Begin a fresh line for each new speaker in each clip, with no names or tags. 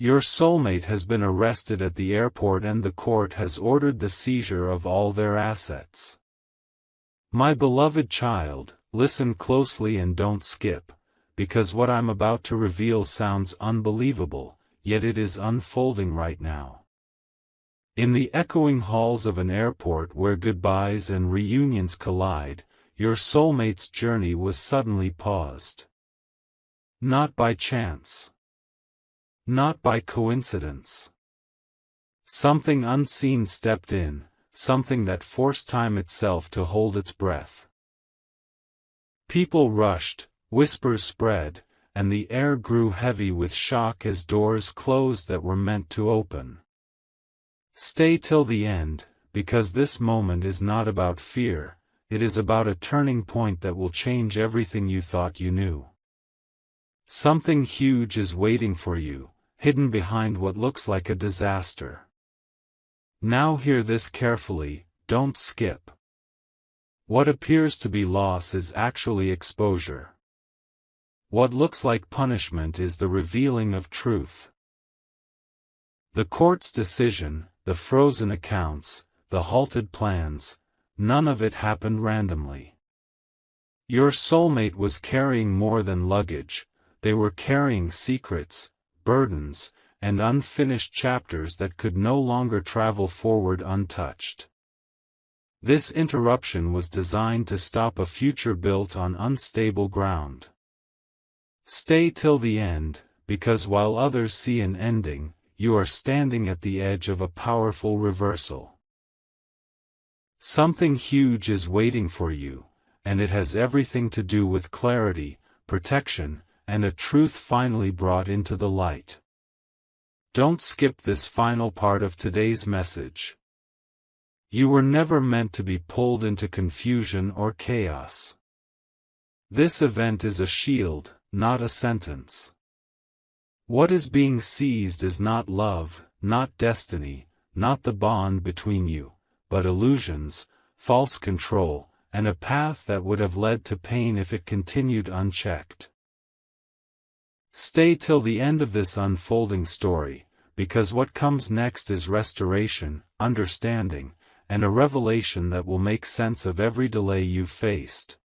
Your soulmate has been arrested at the airport and the court has ordered the seizure of all their assets. My beloved child, listen closely and don't skip, because what I'm about to reveal sounds unbelievable, yet it is unfolding right now. In the echoing halls of an airport where goodbyes and reunions collide, your soulmate's journey was suddenly paused. Not by chance. Not by coincidence. Something unseen stepped in, something that forced time itself to hold its breath. People rushed, whispers spread, and the air grew heavy with shock as doors closed that were meant to open. Stay till the end, because this moment is not about fear, it is about a turning point that will change everything you thought you knew. Something huge is waiting for you, hidden behind what looks like a disaster. Now hear this carefully, don't skip. What appears to be loss is actually exposure. What looks like punishment is the revealing of truth. The court's decision, the frozen accounts, the halted plans, none of it happened randomly. Your soulmate was carrying more than luggage, they were carrying secrets, burdens, and unfinished chapters that could no longer travel forward untouched. This interruption was designed to stop a future built on unstable ground. Stay till the end, because while others see an ending, you are standing at the edge of a powerful reversal. Something huge is waiting for you, and it has everything to do with clarity, protection, and a truth finally brought into the light. Don't skip this final part of today's message. You were never meant to be pulled into confusion or chaos. This event is a shield, not a sentence. What is being seized is not love, not destiny, not the bond between you, but illusions, false control, and a path that would have led to pain if it continued unchecked. Stay till the end of this unfolding story, because what comes next is restoration, understanding, and a revelation that will make sense of every delay you've faced.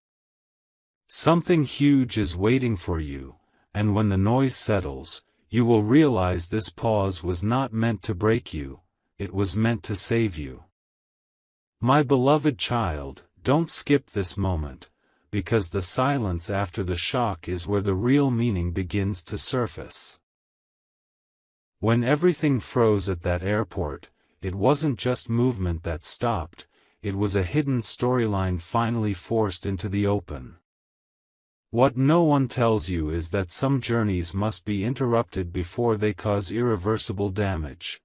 Something huge is waiting for you, and when the noise settles, you will realize this pause was not meant to break you, it was meant to save you. My beloved child, don't skip this moment, because the silence after the shock is where the real meaning begins to surface. When everything froze at that airport, it wasn't just movement that stopped, it was a hidden storyline finally forced into the open. What no one tells you is that some journeys must be interrupted before they cause irreversible damage.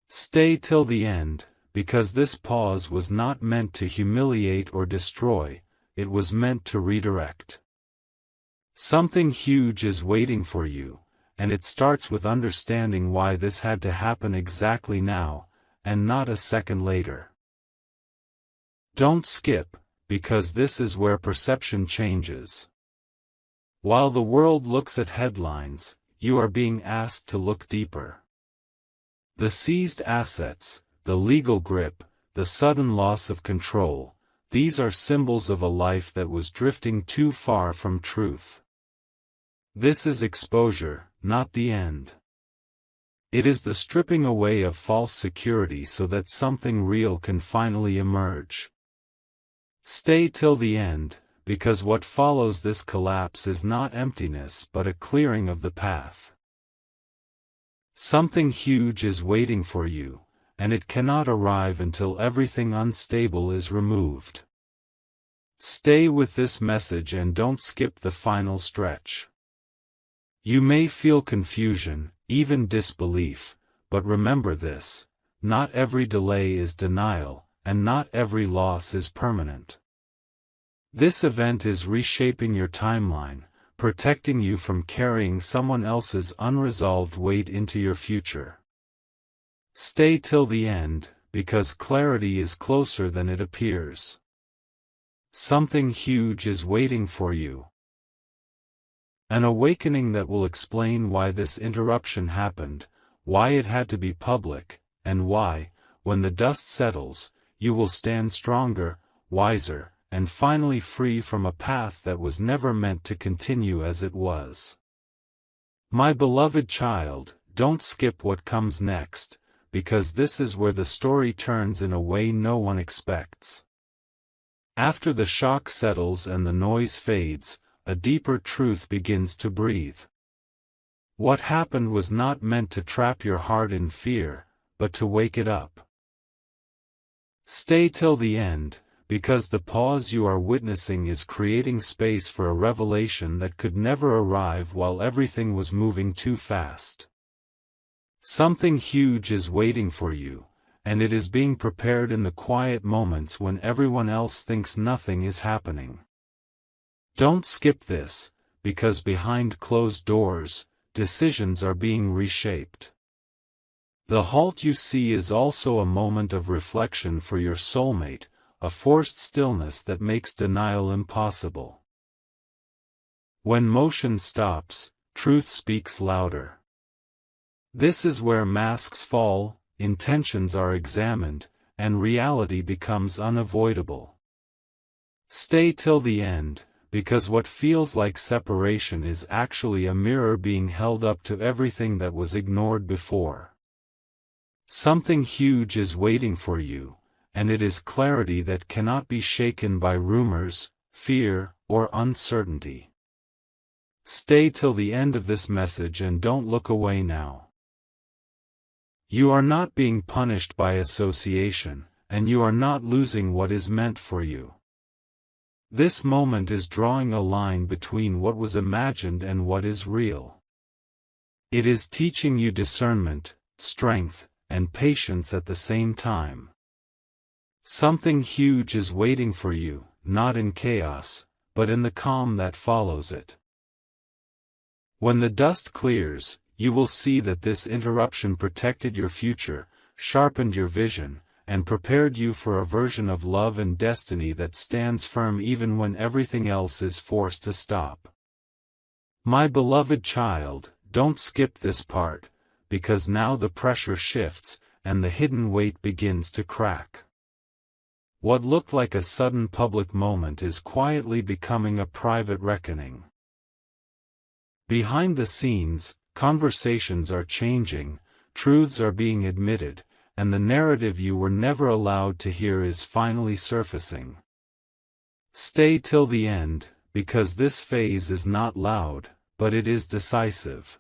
Stay till the end, because this pause was not meant to humiliate or destroy, it was meant to redirect. Something huge is waiting for you, and it starts with understanding why this had to happen exactly now, and not a second later. Don't skip, because this is where perception changes. While the world looks at headlines, you are being asked to look deeper. The seized assets, the legal grip, the sudden loss of control, these are symbols of a life that was drifting too far from truth. This is exposure, not the end. It is the stripping away of false security so that something real can finally emerge. Stay till the end, because what follows this collapse is not emptiness but a clearing of the path. Something huge is waiting for you, and it cannot arrive until everything unstable is removed. Stay with this message and don't skip the final stretch. You may feel confusion, even disbelief, but remember this: not every delay is denial, and not every loss is permanent. This event is reshaping your timeline, protecting you from carrying someone else's unresolved weight into your future. Stay till the end, because clarity is closer than it appears. Something huge is waiting for you. An awakening that will explain why this interruption happened, why it had to be public, and why, when the dust settles, you will stand stronger, wiser, and finally free from a path that was never meant to continue as it was. My beloved child, don't skip what comes next, because this is where the story turns in a way no one expects. After the shock settles and the noise fades, a deeper truth begins to breathe. What happened was not meant to trap your heart in fear, but to wake it up. Stay till the end, because the pause you are witnessing is creating space for a revelation that could never arrive while everything was moving too fast. Something huge is waiting for you, and it is being prepared in the quiet moments when everyone else thinks nothing is happening. Don't skip this, because behind closed doors, decisions are being reshaped. The halt you see is also a moment of reflection for your soulmate, a forced stillness that makes denial impossible. When motion stops, truth speaks louder. This is where masks fall, intentions are examined, and reality becomes unavoidable. Stay till the end, because what feels like separation is actually a mirror being held up to everything that was ignored before. Something huge is waiting for you, and it is clarity that cannot be shaken by rumors, fear, or uncertainty. Stay till the end of this message and don't look away now. You are not being punished by association, and you are not losing what is meant for you. This moment is drawing a line between what was imagined and what is real. It is teaching you discernment, strength, and patience at the same time. Something huge is waiting for you, not in chaos, but in the calm that follows it. When the dust clears, you will see that this interruption protected your future, sharpened your vision, and prepared you for a version of love and destiny that stands firm even when everything else is forced to stop. My beloved child, don't skip this part, because now the pressure shifts, and the hidden weight begins to crack. What looked like a sudden public moment is quietly becoming a private reckoning. Behind the scenes, conversations are changing, truths are being admitted, and the narrative you were never allowed to hear is finally surfacing. Stay till the end, because this phase is not loud, but it is decisive.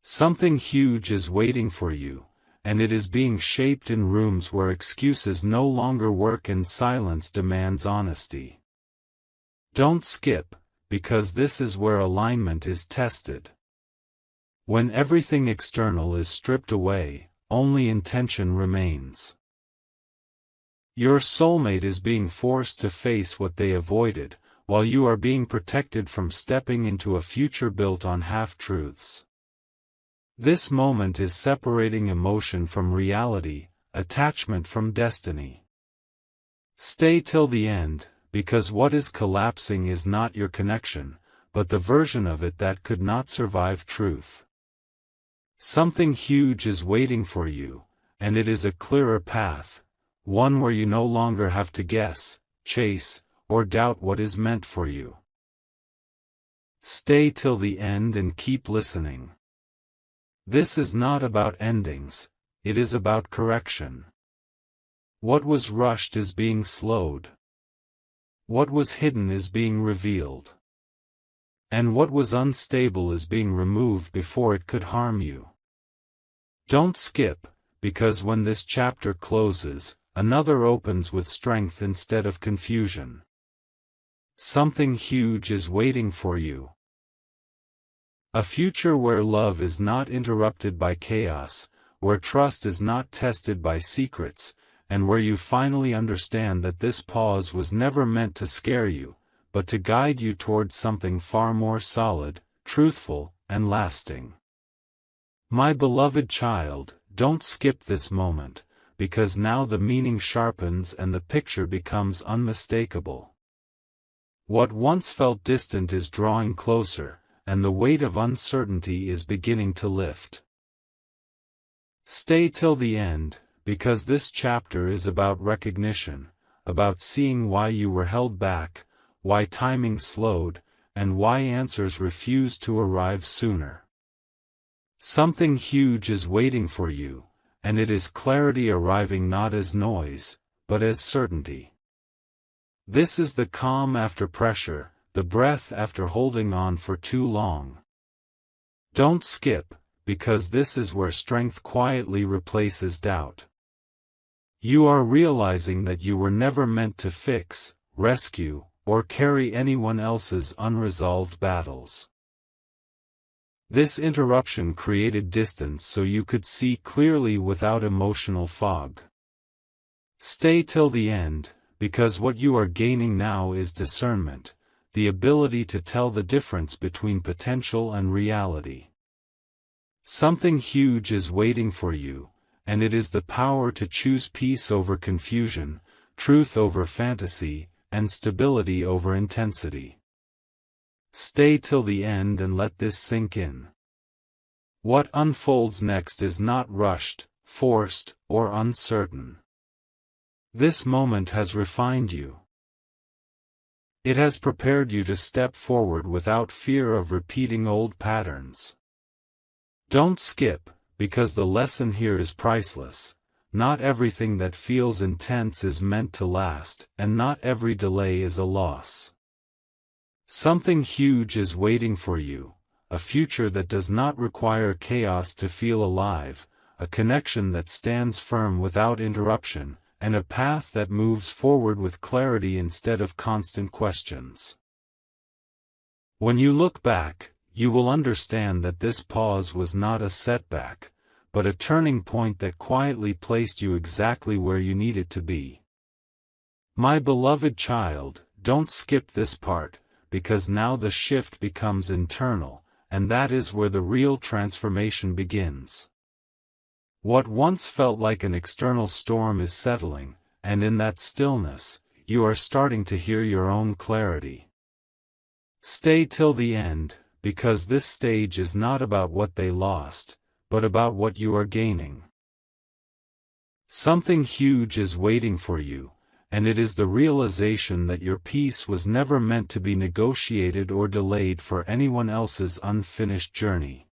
Something huge is waiting for you, and it is being shaped in rooms where excuses no longer work and silence demands honesty. Don't skip, because this is where alignment is tested. When everything external is stripped away, only intention remains. Your soulmate is being forced to face what they avoided, while you are being protected from stepping into a future built on half-truths. This moment is separating emotion from reality, attachment from destiny. Stay till the end, because what is collapsing is not your connection, but the version of it that could not survive truth. Something huge is waiting for you, and it is a clearer path, one where you no longer have to guess, chase, or doubt what is meant for you. Stay till the end and keep listening. This is not about endings, it is about correction. What was rushed is being slowed. What was hidden is being revealed. And what was unstable is being removed before it could harm you. Don't skip, because when this chapter closes, another opens with strength instead of confusion. Something huge is waiting for you. A future where love is not interrupted by chaos, where trust is not tested by secrets, and where you finally understand that this pause was never meant to scare you, but to guide you towards something far more solid, truthful, and lasting. My beloved child, don't skip this moment, because now the meaning sharpens and the picture becomes unmistakable. What once felt distant is drawing closer, and the weight of uncertainty is beginning to lift. Stay till the end, because this chapter is about recognition, about seeing why you were held back, why timing slowed, and why answers refused to arrive sooner. Something huge is waiting for you, and it is clarity arriving not as noise, but as certainty. This is the calm after pressure, the breath after holding on for too long. Don't skip, because this is where strength quietly replaces doubt. You are realizing that you were never meant to fix, rescue, or carry anyone else's unresolved battles. This interruption created distance so you could see clearly without emotional fog. Stay till the end, because what you are gaining now is discernment, the ability to tell the difference between potential and reality. Something huge is waiting for you, and it is the power to choose peace over confusion, truth over fantasy, and stability over intensity. Stay till the end and let this sink in. What unfolds next is not rushed, forced, or uncertain. This moment has refined you. It has prepared you to step forward without fear of repeating old patterns. Don't skip, because the lesson here is priceless. Not everything that feels intense is meant to last, and not every delay is a loss. Something huge is waiting for you, a future that does not require chaos to feel alive, a connection that stands firm without interruption, and a path that moves forward with clarity instead of constant questions. When you look back, you will understand that this pause was not a setback, but a turning point that quietly placed you exactly where you needed to be. My beloved child, don't skip this part, because now the shift becomes internal, and that is where the real transformation begins. What once felt like an external storm is settling, and in that stillness, you are starting to hear your own clarity. Stay till the end, because this stage is not about what they lost, but about what you are gaining. Something huge is waiting for you, and it is the realization that your peace was never meant to be negotiated or delayed for anyone else's unfinished journey.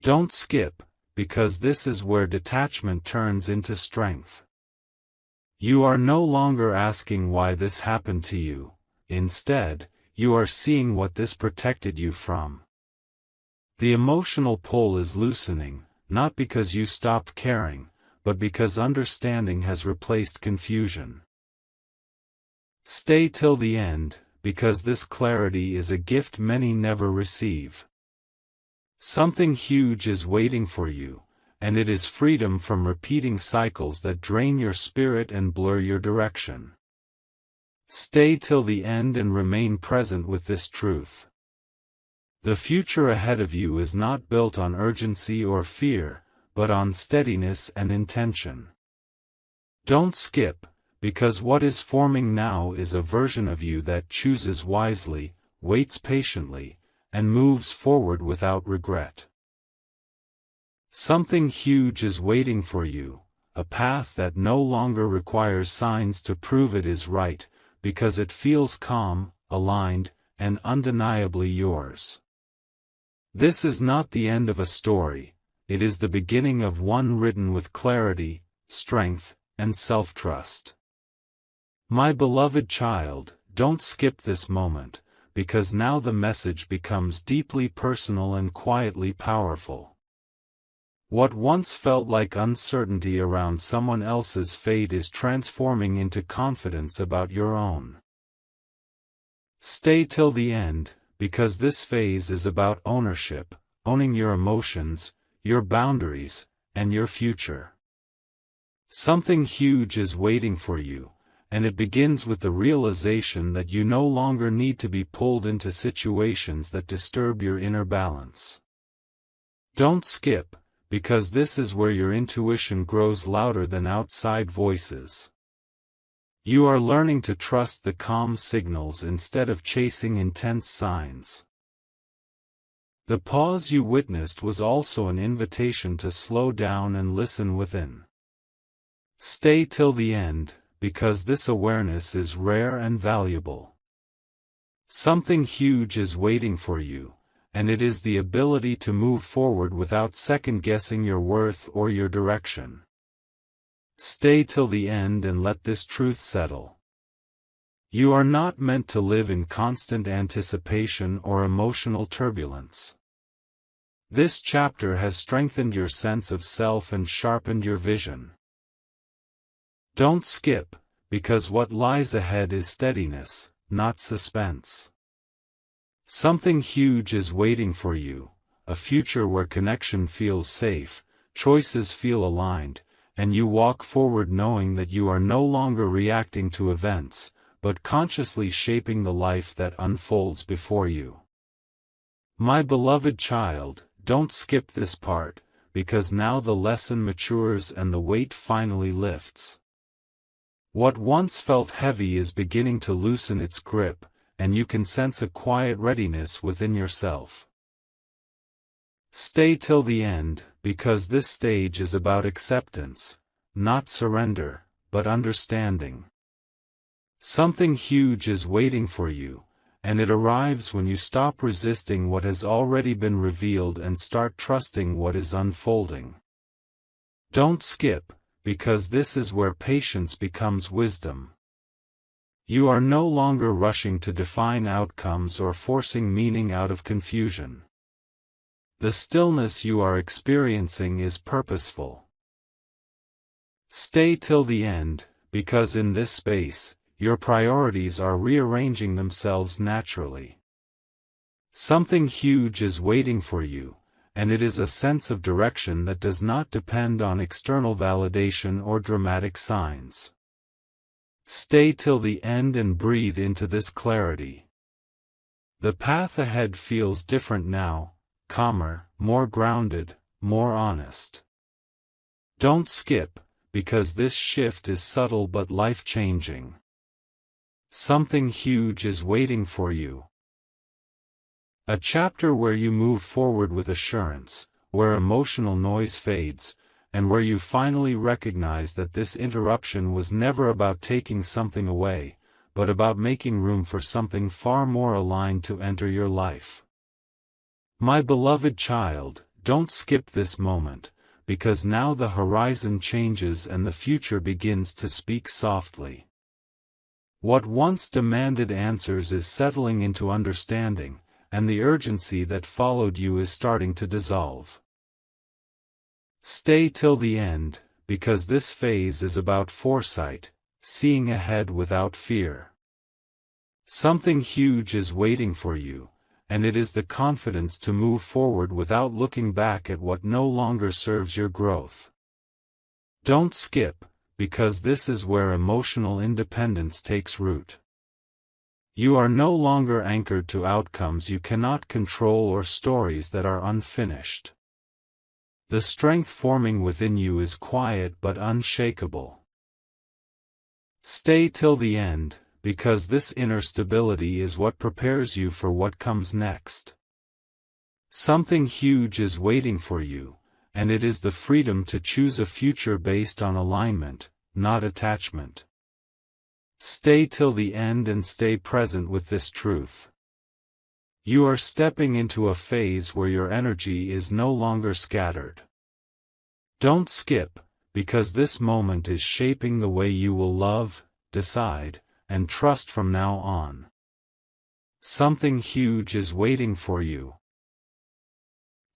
Don't skip, because this is where detachment turns into strength. You are no longer asking why this happened to you. Instead, you are seeing what this protected you from. The emotional pull is loosening, not because you stopped caring, but because understanding has replaced confusion. Stay till the end, because this clarity is a gift many never receive. Something huge is waiting for you, and it is freedom from repeating cycles that drain your spirit and blur your direction. Stay till the end and remain present with this truth. The future ahead of you is not built on urgency or fear, but on steadiness and intention. Don't skip, because what is forming now is a version of you that chooses wisely, waits patiently, and moves forward without regret. Something huge is waiting for you, a path that no longer requires signs to prove it is right, because it feels calm, aligned, and undeniably yours. This is not the end of a story, it is the beginning of one written with clarity, strength, and self-trust. My beloved child, don't skip this moment, because now the message becomes deeply personal and quietly powerful. What once felt like uncertainty around someone else's fate is transforming into confidence about your own. Stay till the end, because this phase is about ownership, owning your emotions, your boundaries, and your future. Something huge is waiting for you, and it begins with the realization that you no longer need to be pulled into situations that disturb your inner balance. Don't skip, because this is where your intuition grows louder than outside voices. You are learning to trust the calm signals instead of chasing intense signs. The pause you witnessed was also an invitation to slow down and listen within. Stay till the end, because this awareness is rare and valuable. Something huge is waiting for you, and it is the ability to move forward without second-guessing your worth or your direction. Stay till the end and let this truth settle. You are not meant to live in constant anticipation or emotional turbulence. This chapter has strengthened your sense of self and sharpened your vision. Don't skip, because what lies ahead is steadiness, not suspense. Something huge is waiting for you, a future where connection feels safe, choices feel aligned, and you walk forward knowing that you are no longer reacting to events, but consciously shaping the life that unfolds before you. My beloved child, don't skip this part, because now the lesson matures and the weight finally lifts. What once felt heavy is beginning to loosen its grip, and you can sense a quiet readiness within yourself. Stay till the end, because this stage is about acceptance, not surrender, but understanding. Something huge is waiting for you, and it arrives when you stop resisting what has already been revealed and start trusting what is unfolding. Don't skip, because this is where patience becomes wisdom. You are no longer rushing to define outcomes or forcing meaning out of confusion. The stillness you are experiencing is purposeful. Stay till the end, because in this space, your priorities are rearranging themselves naturally. Something huge is waiting for you, and it is a sense of direction that does not depend on external validation or dramatic signs. Stay till the end and breathe into this clarity. The path ahead feels different now, calmer, more grounded, more honest. Don't skip, because this shift is subtle but life-changing. Something huge is waiting for you. A chapter where you move forward with assurance, where emotional noise fades, and where you finally recognize that this interruption was never about taking something away, but about making room for something far more aligned to enter your life. My beloved child, don't skip this moment, because now the horizon changes and the future begins to speak softly. What once demanded answers is settling into understanding, and the urgency that followed you is starting to dissolve. Stay till the end, because this phase is about foresight, seeing ahead without fear. Something huge is waiting for you, and it is the confidence to move forward without looking back at what no longer serves your growth. Don't skip, because this is where emotional independence takes root. You are no longer anchored to outcomes you cannot control or stories that are unfinished. The strength forming within you is quiet but unshakable. Stay till the end, because this inner stability is what prepares you for what comes next. Something huge is waiting for you, and it is the freedom to choose a future based on alignment, not attachment. Stay till the end and stay present with this truth. You are stepping into a phase where your energy is no longer scattered. Don't skip, because this moment is shaping the way you will love, decide, and trust from now on. Something huge is waiting for you.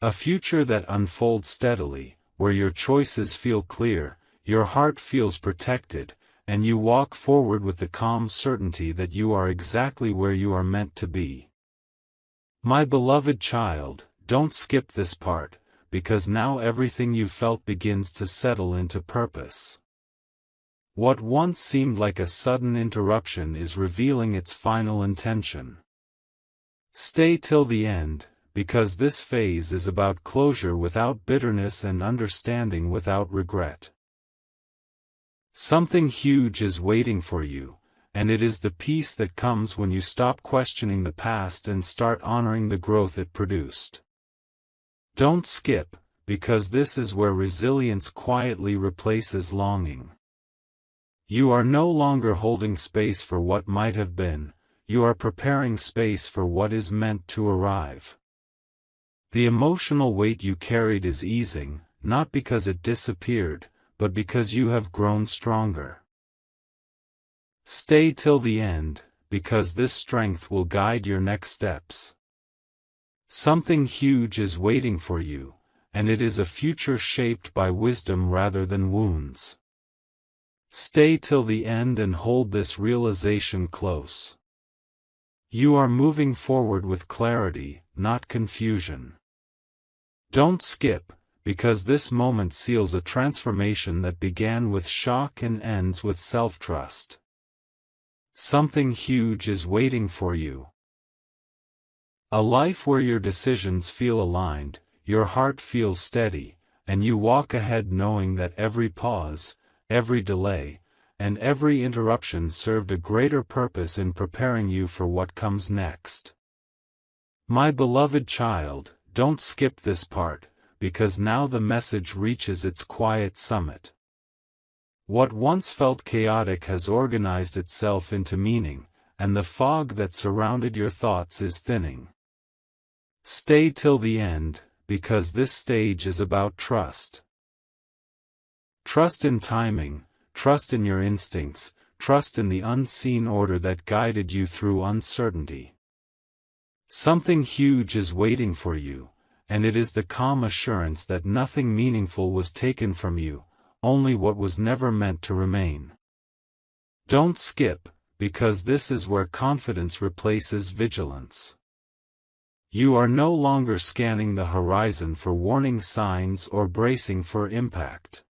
A future that unfolds steadily, where your choices feel clear, your heart feels protected, and you walk forward with the calm certainty that you are exactly where you are meant to be. My beloved child, don't skip this part, because now everything you felt begins to settle into purpose. What once seemed like a sudden interruption is revealing its final intention. Stay till the end, because this phase is about closure without bitterness and understanding without regret. Something huge is waiting for you, and it is the peace that comes when you stop questioning the past and start honoring the growth it produced. Don't skip, because this is where resilience quietly replaces longing. You are no longer holding space for what might have been, you are preparing space for what is meant to arrive. The emotional weight you carried is easing, not because it disappeared, but because you have grown stronger. Stay till the end, because this strength will guide your next steps. Something huge is waiting for you, and it is a future shaped by wisdom rather than wounds. Stay till the end and hold this realization close. You are moving forward with clarity, not confusion. Don't skip, because this moment seals a transformation that began with shock and ends with self-trust. Something huge is waiting for you. A life where your decisions feel aligned, your heart feels steady, and you walk ahead knowing that every pause, every delay, and every interruption served a greater purpose in preparing you for what comes next. My beloved child, don't skip this part, because now the message reaches its quiet summit. What once felt chaotic has organized itself into meaning, and the fog that surrounded your thoughts is thinning. Stay till the end, because this stage is about trust. Trust in timing, trust in your instincts, trust in the unseen order that guided you through uncertainty. Something huge is waiting for you, and it is the calm assurance that nothing meaningful was taken from you, only what was never meant to remain. Don't skip, because this is where confidence replaces vigilance. You are no longer scanning the horizon for warning signs or bracing for impact.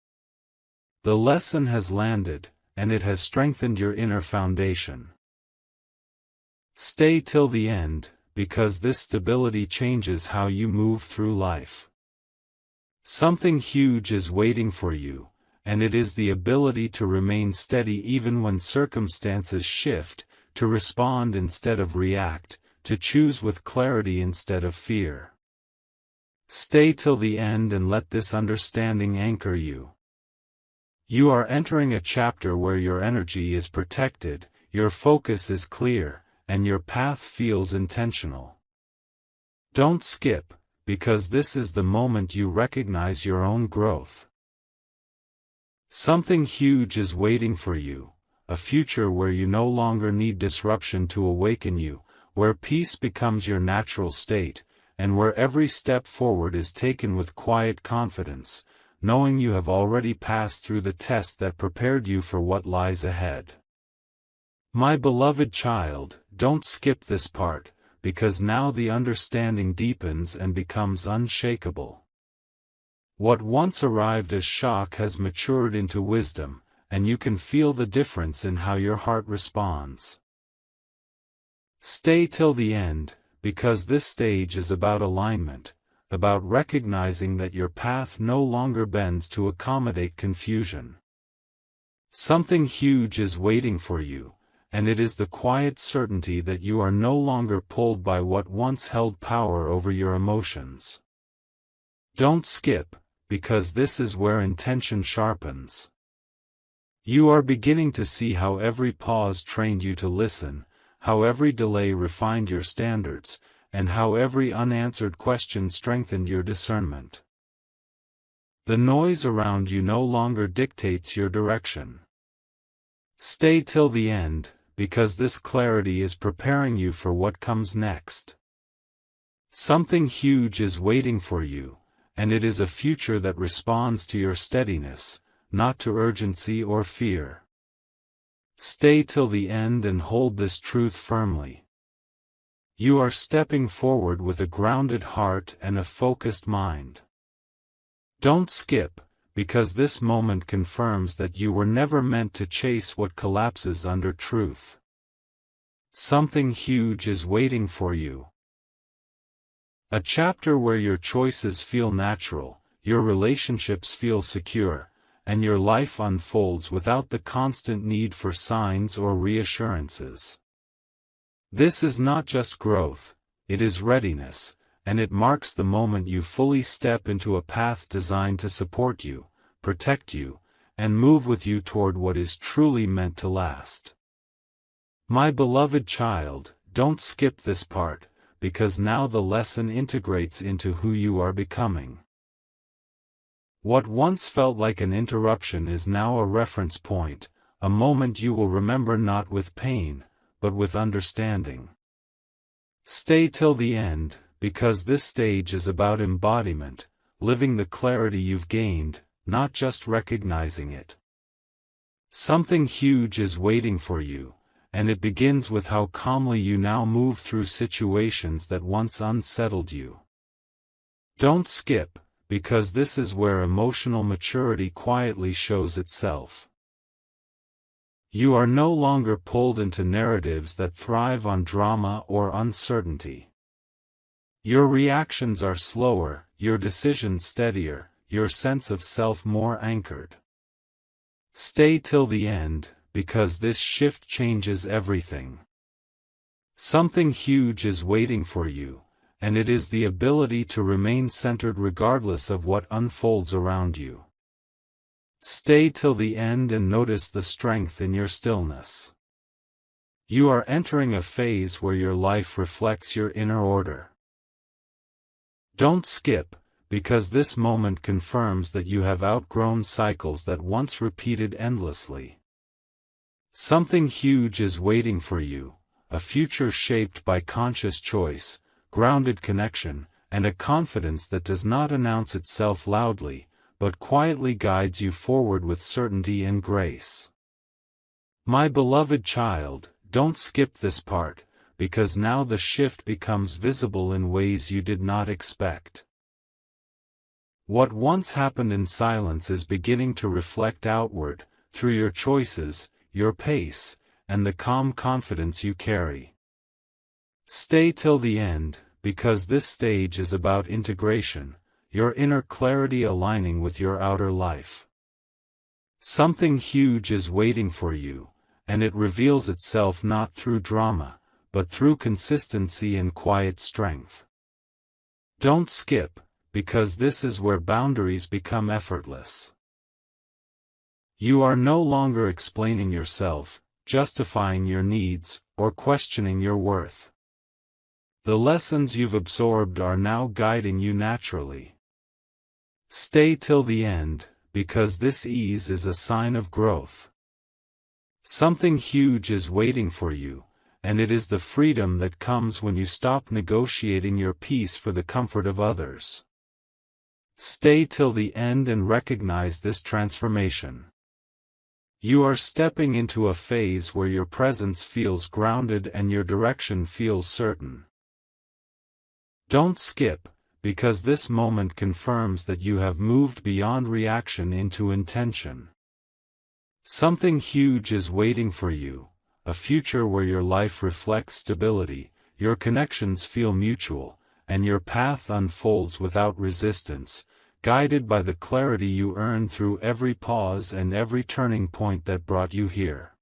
The lesson has landed, and it has strengthened your inner foundation. Stay till the end, because this stability changes how you move through life. Something huge is waiting for you, and it is the ability to remain steady even when circumstances shift, to respond instead of react, to choose with clarity instead of fear. Stay till the end and let this understanding anchor you. You are entering a chapter where your energy is protected, your focus is clear, and your path feels intentional. Don't skip, because this is the moment you recognize your own growth. Something huge is waiting for you, a future where you no longer need disruption to awaken you, where peace becomes your natural state, and where every step forward is taken with quiet confidence, knowing you have already passed through the test that prepared you for what lies ahead. My beloved child, don't skip this part, because now the understanding deepens and becomes unshakable. What once arrived as shock has matured into wisdom, and you can feel the difference in how your heart responds. Stay till the end, because this stage is about alignment, about recognizing that your path no longer bends to accommodate confusion. Something huge is waiting for you, and it is the quiet certainty that you are no longer pulled by what once held power over your emotions. Don't skip, because this is where intention sharpens. You are beginning to see how every pause trained you to listen, how every delay refined your standards, and how every unanswered question strengthened your discernment. The noise around you no longer dictates your direction. Stay till the end, because this clarity is preparing you for what comes next. Something huge is waiting for you, and it is a future that responds to your steadiness, not to urgency or fear. Stay till the end and hold this truth firmly. You are stepping forward with a grounded heart and a focused mind. Don't skip, because this moment confirms that you were never meant to chase what collapses under truth. Something huge is waiting for you. A chapter where your choices feel natural, your relationships feel secure, and your life unfolds without the constant need for signs or reassurances. This is not just growth, it is readiness, and it marks the moment you fully step into a path designed to support you, protect you, and move with you toward what is truly meant to last. My beloved child, don't skip this part, because now the lesson integrates into who you are becoming. What once felt like an interruption is now a reference point, a moment you will remember not with pain, but with understanding. Stay till the end, because this stage is about embodiment, living the clarity you've gained, not just recognizing it. Something huge is waiting for you, and it begins with how calmly you now move through situations that once unsettled you. Don't skip, because this is where emotional maturity quietly shows itself. You are no longer pulled into narratives that thrive on drama or uncertainty. Your reactions are slower, your decisions steadier, your sense of self more anchored. Stay till the end, because this shift changes everything. Something huge is waiting for you, and it is the ability to remain centered regardless of what unfolds around you. Stay till the end and notice the strength in your stillness. You are entering a phase where your life reflects your inner order. Don't skip, because this moment confirms that you have outgrown cycles that once repeated endlessly. Something huge is waiting for you, a future shaped by conscious choice, grounded connection, and a confidence that does not announce itself loudly, but quietly guides you forward with certainty and grace. My beloved child, don't skip this part, because now the shift becomes visible in ways you did not expect. What once happened in silence is beginning to reflect outward, through your choices, your pace, and the calm confidence you carry. Stay till the end, because this stage is about integration, your inner clarity aligning with your outer life. Something huge is waiting for you, and it reveals itself not through drama, but through consistency and quiet strength. Don't skip, because this is where boundaries become effortless. You are no longer explaining yourself, justifying your needs, or questioning your worth. The lessons you've absorbed are now guiding you naturally. Stay till the end, because this ease is a sign of growth. Something huge is waiting for you, and it is the freedom that comes when you stop negotiating your peace for the comfort of others. Stay till the end and recognize this transformation. You are stepping into a phase where your presence feels grounded and your direction feels certain. Don't skip, because this moment confirms that you have moved beyond reaction into intention. Something huge is waiting for you, a future where your life reflects stability, your connections feel mutual, and your path unfolds without resistance, guided by the clarity you earn through every pause and every turning point that brought you here.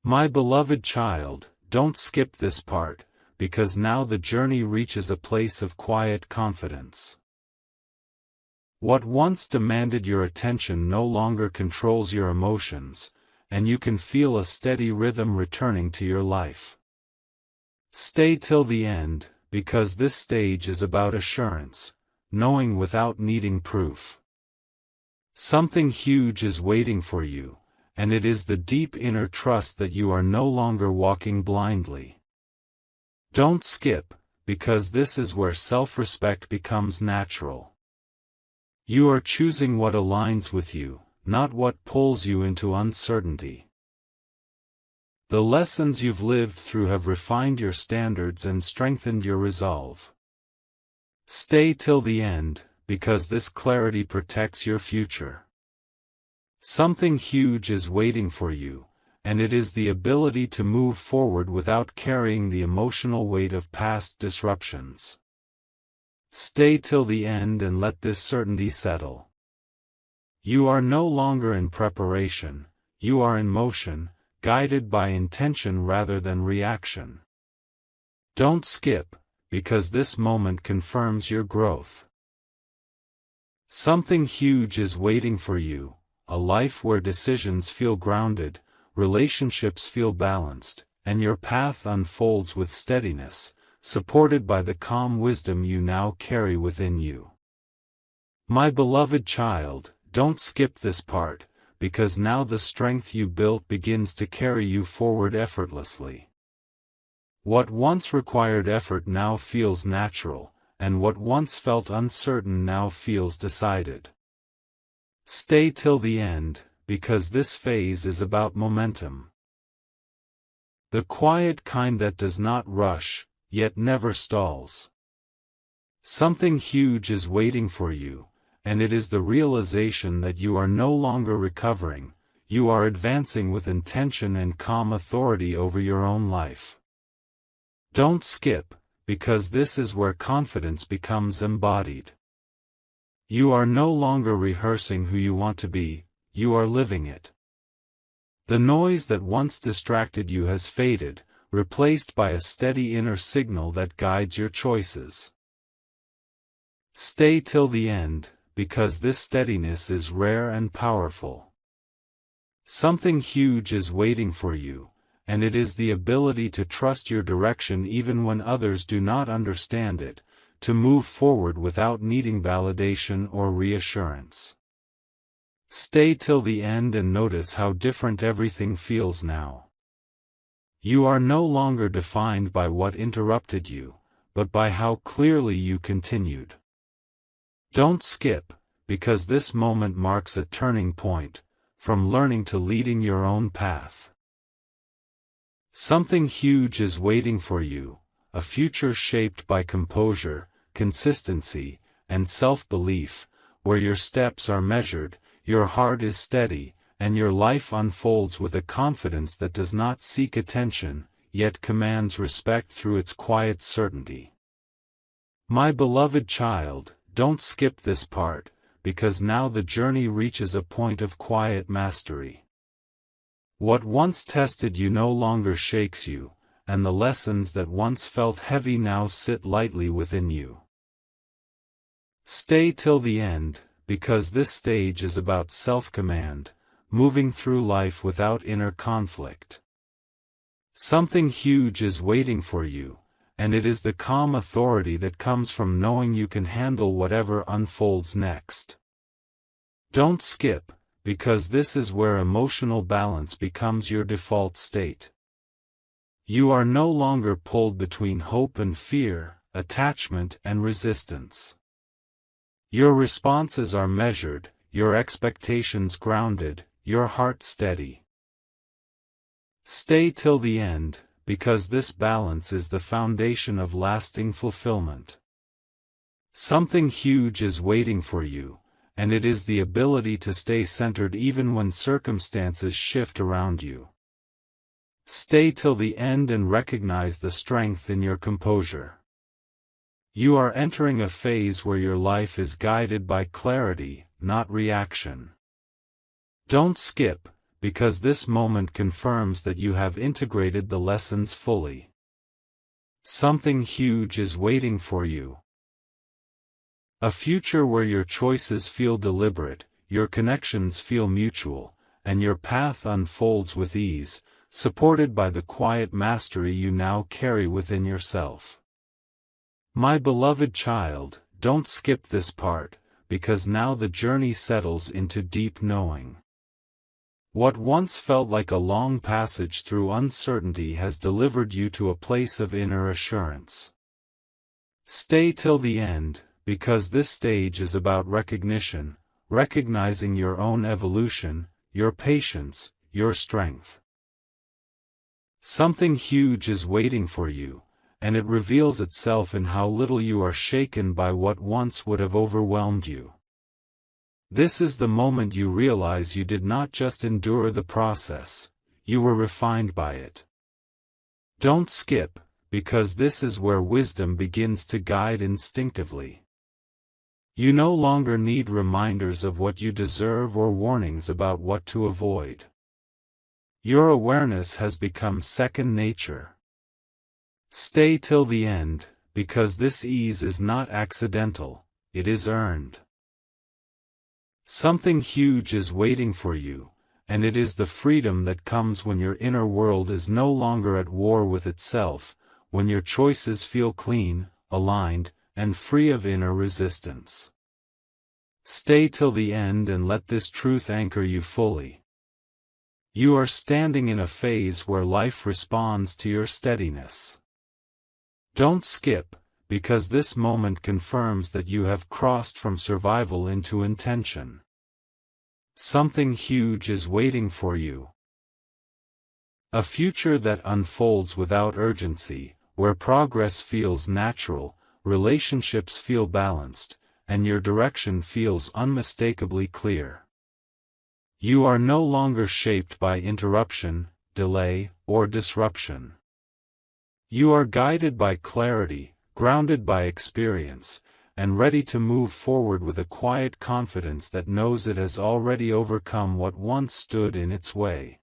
My beloved child, don't skip this part, because now the journey reaches a place of quiet confidence. What once demanded your attention no longer controls your emotions, and you can feel a steady rhythm returning to your life. Stay till the end, because this stage is about assurance, knowing without needing proof. Something huge is waiting for you, and it is the deep inner trust that you are no longer walking blindly. Don't skip, because this is where self-respect becomes natural. You are choosing what aligns with you, not what pulls you into uncertainty. The lessons you've lived through have refined your standards and strengthened your resolve. Stay till the end, because this clarity protects your future. Something huge is waiting for you, and it is the ability to move forward without carrying the emotional weight of past disruptions. Stay till the end and let this certainty settle. You are no longer in preparation, you are in motion, guided by intention rather than reaction. Don't skip, because this moment confirms your growth. Something huge is waiting for you, a life where decisions feel grounded, relationships feel balanced, and your path unfolds with steadiness, supported by the calm wisdom you now carry within you. My beloved child, don't skip this part, because now the strength you built begins to carry you forward effortlessly. What once required effort now feels natural, and what once felt uncertain now feels decided. Stay till the end, because this phase is about momentum. The quiet kind that does not rush, yet never stalls. Something huge is waiting for you, and it is the realization that you are no longer recovering, you are advancing with intention and calm authority over your own life. Don't skip, because this is where confidence becomes embodied. You are no longer rehearsing who you want to be, you are living it. The noise that once distracted you has faded, replaced by a steady inner signal that guides your choices. Stay till the end, because this steadiness is rare and powerful. Something huge is waiting for you, and it is the ability to trust your direction even when others do not understand it, to move forward without needing validation or reassurance. Stay till the end and notice how different everything feels now. You are no longer defined by what interrupted you, but by how clearly you continued. Don't skip, because this moment marks a turning point, from learning to leading your own path. Something huge is waiting for you, a future shaped by composure, consistency, and self-belief, where your steps are measured, your heart is steady, and your life unfolds with a confidence that does not seek attention, yet commands respect through its quiet certainty. My beloved child, don't skip this part, because now the journey reaches a point of quiet mastery. What once tested you no longer shakes you, and the lessons that once felt heavy now sit lightly within you. Stay till the end, because this stage is about self-command, moving through life without inner conflict. Something huge is waiting for you, and it is the calm authority that comes from knowing you can handle whatever unfolds next. Don't skip, because this is where emotional balance becomes your default state. You are no longer pulled between hope and fear, attachment and resistance. Your responses are measured, your expectations grounded, your heart steady. Stay till the end, because this balance is the foundation of lasting fulfillment. Something huge is waiting for you, and it is the ability to stay centered even when circumstances shift around you. Stay till the end and recognize the strength in your composure. You are entering a phase where your life is guided by clarity, not reaction. Don't skip, because this moment confirms that you have integrated the lessons fully. Something huge is waiting for you. A future where your choices feel deliberate, your connections feel mutual, and your path unfolds with ease, supported by the quiet mastery you now carry within yourself. My beloved child, don't skip this part, because now the journey settles into deep knowing. What once felt like a long passage through uncertainty has delivered you to a place of inner assurance. Stay till the end, because this stage is about recognition, recognizing your own evolution, your patience, your strength. Something huge is waiting for you, and it reveals itself in how little you are shaken by what once would have overwhelmed you. This is the moment you realize you did not just endure the process, you were refined by it. Don't skip, because this is where wisdom begins to guide instinctively. You no longer need reminders of what you deserve or warnings about what to avoid. Your awareness has become second nature. Stay till the end, because this ease is not accidental, it is earned. Something huge is waiting for you, and it is the freedom that comes when your inner world is no longer at war with itself, when your choices feel clean, aligned, and free of inner resistance. Stay till the end and let this truth anchor you fully. You are standing in a phase where life responds to your steadiness. Don't skip, because this moment confirms that you have crossed from survival into intention. Something huge is waiting for you. A future that unfolds without urgency, where progress feels natural, relationships feel balanced, and your direction feels unmistakably clear. You are no longer shaped by interruption, delay, or disruption. You are guided by clarity, grounded by experience, and ready to move forward with a quiet confidence that knows it has already overcome what once stood in its way.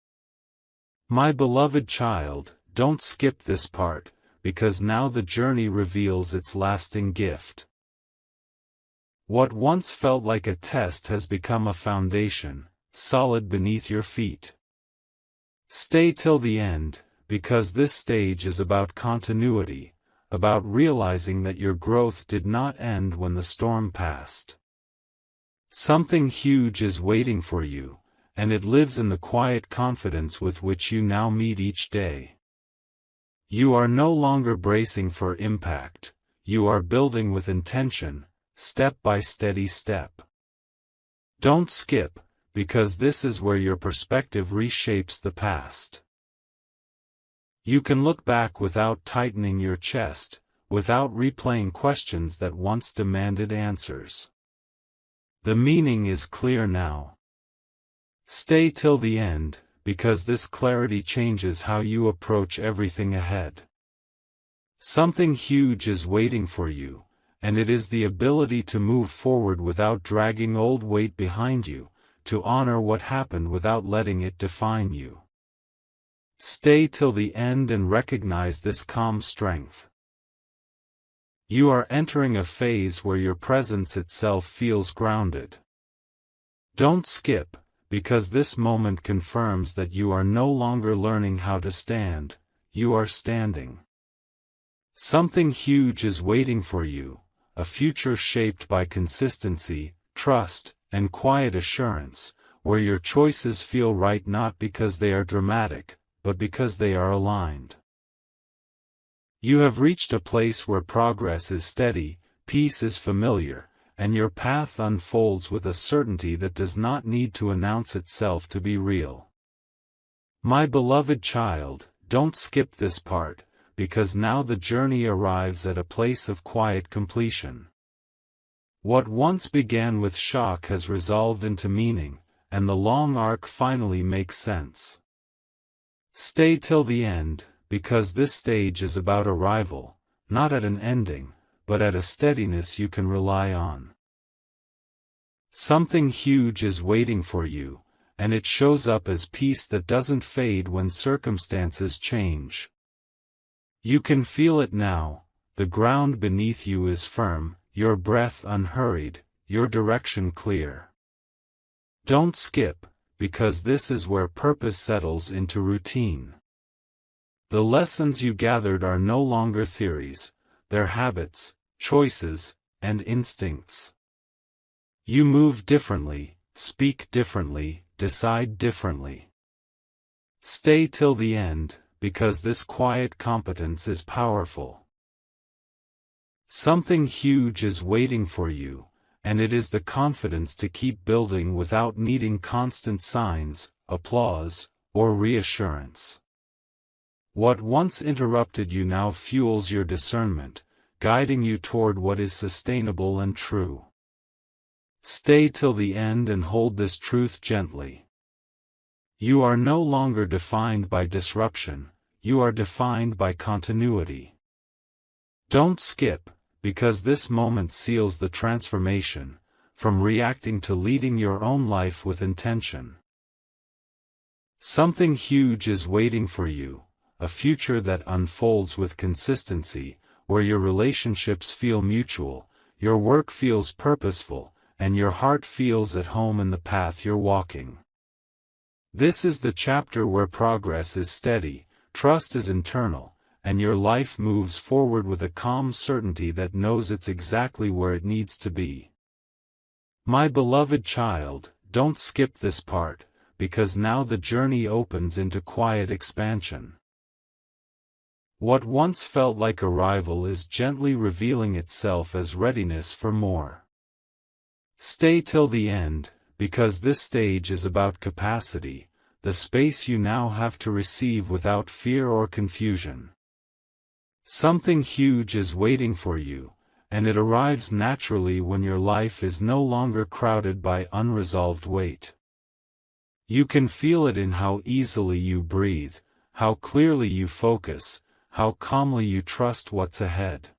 My beloved child, don't skip this part, because now the journey reveals its lasting gift. What once felt like a test has become a foundation, solid beneath your feet. Stay till the end, because this stage is about continuity, about realizing that your growth did not end when the storm passed. Something huge is waiting for you, and it lives in the quiet confidence with which you now meet each day. You are no longer bracing for impact, you are building with intention, step by steady step. Don't skip, because this is where your perspective reshapes the past. You can look back without tightening your chest, without replaying questions that once demanded answers. The meaning is clear now. Stay till the end, because this clarity changes how you approach everything ahead. Something huge is waiting for you, and it is the ability to move forward without dragging old weight behind you, to honor what happened without letting it define you. Stay till the end and recognize this calm strength. You are entering a phase where your presence itself feels grounded. Don't skip, because this moment confirms that you are no longer learning how to stand, you are standing. Something huge is waiting for you, a future shaped by consistency, trust, and quiet assurance, where your choices feel right not because they are dramatic, but because they are aligned. You have reached a place where progress is steady, peace is familiar, and your path unfolds with a certainty that does not need to announce itself to be real. My beloved child, don't skip this part, because now the journey arrives at a place of quiet completion. What once began with shock has resolved into meaning, and the long arc finally makes sense. Stay till the end, because this stage is about arrival, not at an ending, but at a steadiness you can rely on. Something huge is waiting for you, and it shows up as peace that doesn't fade when circumstances change. You can feel it now, the ground beneath you is firm, your breath unhurried, your direction clear. Don't skip, because this is where purpose settles into routine. The lessons you gathered are no longer theories, they're habits, choices, and instincts. You move differently, speak differently, decide differently. Stay till the end, because this quiet competence is powerful. Something huge is waiting for you, and it is the confidence to keep building without needing constant signs, applause, or reassurance. What once interrupted you now fuels your discernment, guiding you toward what is sustainable and true. Stay till the end and hold this truth gently. You are no longer defined by disruption, you are defined by continuity. Don't skip, because this moment seals the transformation, from reacting to leading your own life with intention. Something huge is waiting for you, a future that unfolds with consistency, where your relationships feel mutual, your work feels purposeful, and your heart feels at home in the path you're walking. This is the chapter where progress is steady, trust is internal, and your life moves forward with a calm certainty that knows it's exactly where it needs to be. My beloved child, don't skip this part, because now the journey opens into quiet expansion. What once felt like arrival is gently revealing itself as readiness for more. Stay till the end, because this stage is about capacity, the space you now have to receive without fear or confusion. Something huge is waiting for you, and it arrives naturally when your life is no longer crowded by unresolved weight. You can feel it in how easily you breathe, how clearly you focus, how calmly you trust what's ahead.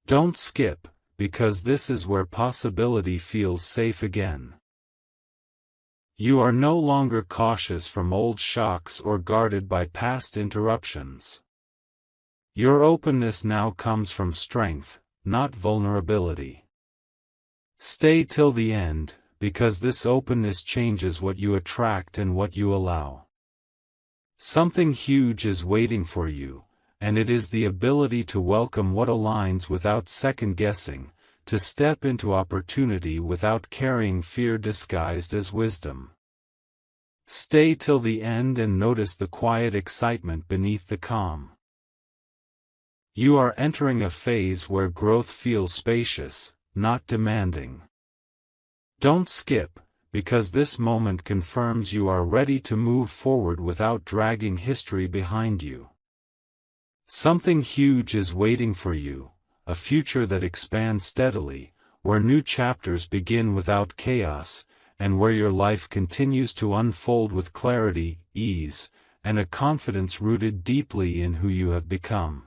Don't skip, because this is where possibility feels safe again. You are no longer cautious from old shocks or guarded by past interruptions. Your openness now comes from strength, not vulnerability. Stay till the end, because this openness changes what you attract and what you allow. Something huge is waiting for you, and it is the ability to welcome what aligns without second-guessing, to step into opportunity without carrying fear disguised as wisdom. Stay till the end and notice the quiet excitement beneath the calm. You are entering a phase where growth feels spacious, not demanding. Don't skip, because this moment confirms you are ready to move forward without dragging history behind you. Something huge is waiting for you, a future that expands steadily, where new chapters begin without chaos, and where your life continues to unfold with clarity, ease, and a confidence rooted deeply in who you have become.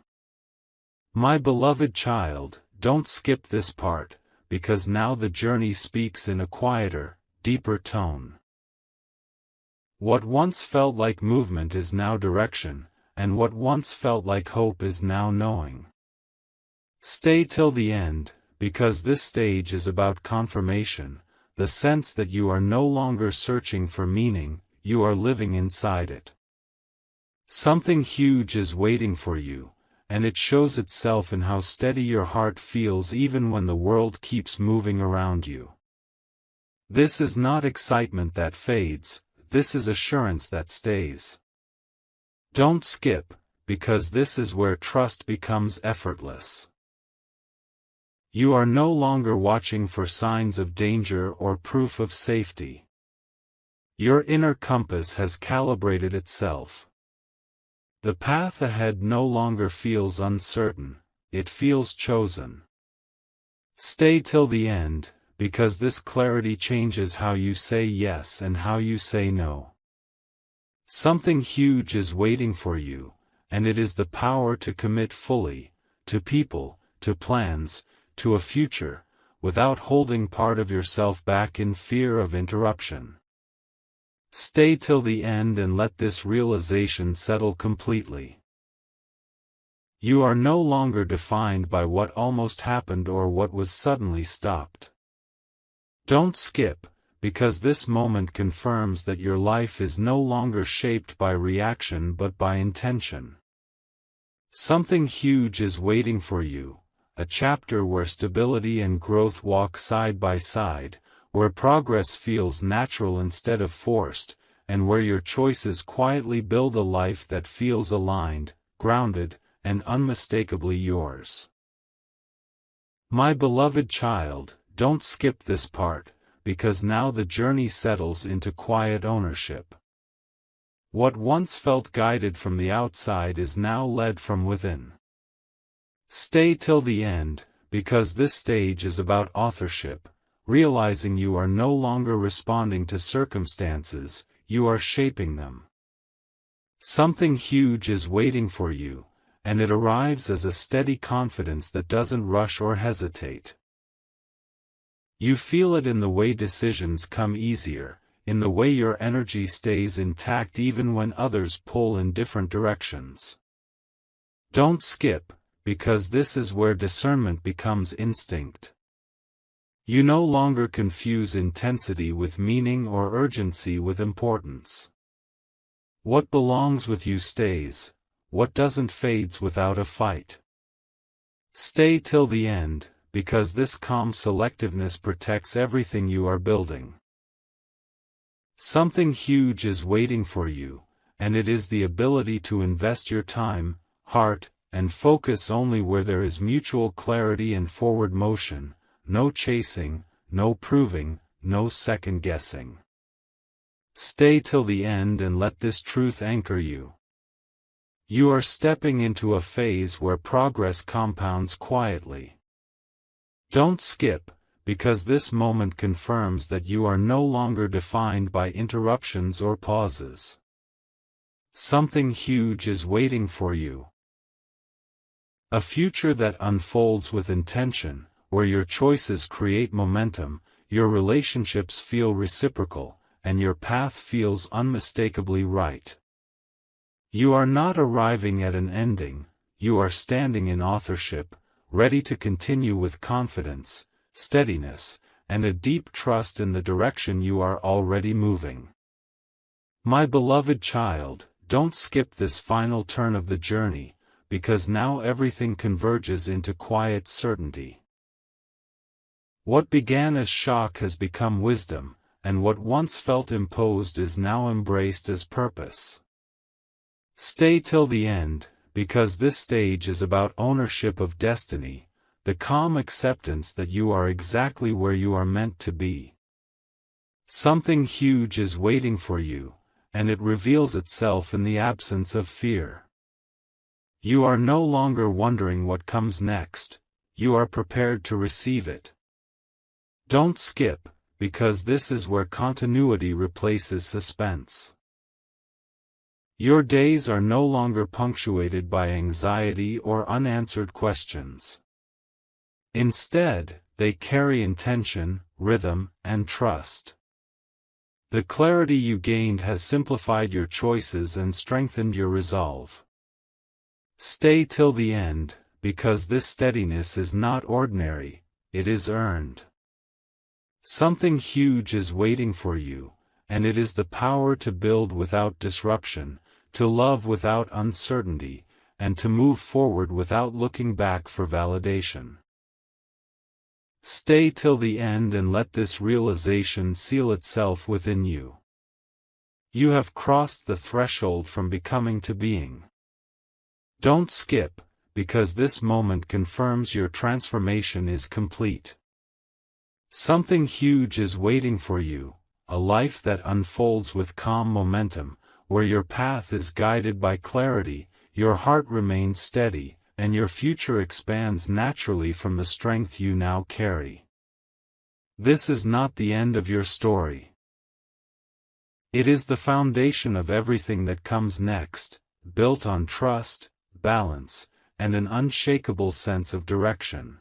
My beloved child, don't skip this part, because now the journey speaks in a quieter, deeper tone. What once felt like movement is now direction, and what once felt like hope is now knowing. Stay till the end, because this stage is about confirmation, the sense that you are no longer searching for meaning, you are living inside it. Something huge is waiting for you, and it shows itself in how steady your heart feels even when the world keeps moving around you. This is not excitement that fades, this is assurance that stays. Don't skip, because this is where trust becomes effortless. You are no longer watching for signs of danger or proof of safety. Your inner compass has calibrated itself. The path ahead no longer feels uncertain, it feels chosen. Stay till the end, because this clarity changes how you say yes and how you say no. Something huge is waiting for you, and it is the power to commit fully, to people, to plans, to a future, without holding part of yourself back in fear of interruption. Stay till the end and let this realization settle completely. You are no longer defined by what almost happened or what was suddenly stopped. Don't skip, because this moment confirms that your life is no longer shaped by reaction but by intention. Something huge is waiting for you, a chapter where stability and growth walk side by side, where progress feels natural instead of forced, and where your choices quietly build a life that feels aligned, grounded, and unmistakably yours. My beloved child, don't skip this part, because now the journey settles into quiet ownership. What once felt guided from the outside is now led from within. Stay till the end, because this stage is about authorship, realizing you are no longer responding to circumstances, you are shaping them. Something huge is waiting for you, and it arrives as a steady confidence that doesn't rush or hesitate. You feel it in the way decisions come easier, in the way your energy stays intact even when others pull in different directions. Don't skip, because this is where discernment becomes instinct. You no longer confuse intensity with meaning or urgency with importance. What belongs with you stays, what doesn't fades without a fight. Stay till the end, because this calm selectiveness protects everything you are building. Something huge is waiting for you, and it is the ability to invest your time, heart, and focus only where there is mutual clarity and forward motion, no chasing, no proving, no second-guessing. Stay till the end and let this truth anchor you. You are stepping into a phase where progress compounds quietly. Don't skip, because this moment confirms that you are no longer defined by interruptions or pauses. Something huge is waiting for you. A future that unfolds with intention, where your choices create momentum, your relationships feel reciprocal, and your path feels unmistakably right. You are not arriving at an ending, you are standing in authorship, ready to continue with confidence, steadiness, and a deep trust in the direction you are already moving. My beloved child, don't skip this final turn of the journey, because now everything converges into quiet certainty. What began as shock has become wisdom, and what once felt imposed is now embraced as purpose. Stay till the end, because this stage is about ownership of destiny, the calm acceptance that you are exactly where you are meant to be. Something huge is waiting for you, and it reveals itself in the absence of fear. You are no longer wondering what comes next, you are prepared to receive it. Don't skip, because this is where continuity replaces suspense. Your days are no longer punctuated by anxiety or unanswered questions. Instead, they carry intention, rhythm, and trust. The clarity you gained has simplified your choices and strengthened your resolve. Stay till the end, because this steadiness is not ordinary, it is earned. Something huge is waiting for you, and it is the power to build without disruption, to love without uncertainty, and to move forward without looking back for validation. Stay till the end and let this realization seal itself within you. You have crossed the threshold from becoming to being. Don't skip, because this moment confirms your transformation is complete. Something huge is waiting for you, a life that unfolds with calm momentum, where your path is guided by clarity, your heart remains steady, and your future expands naturally from the strength you now carry. This is not the end of your story. It is the foundation of everything that comes next, built on trust, balance, and an unshakable sense of direction.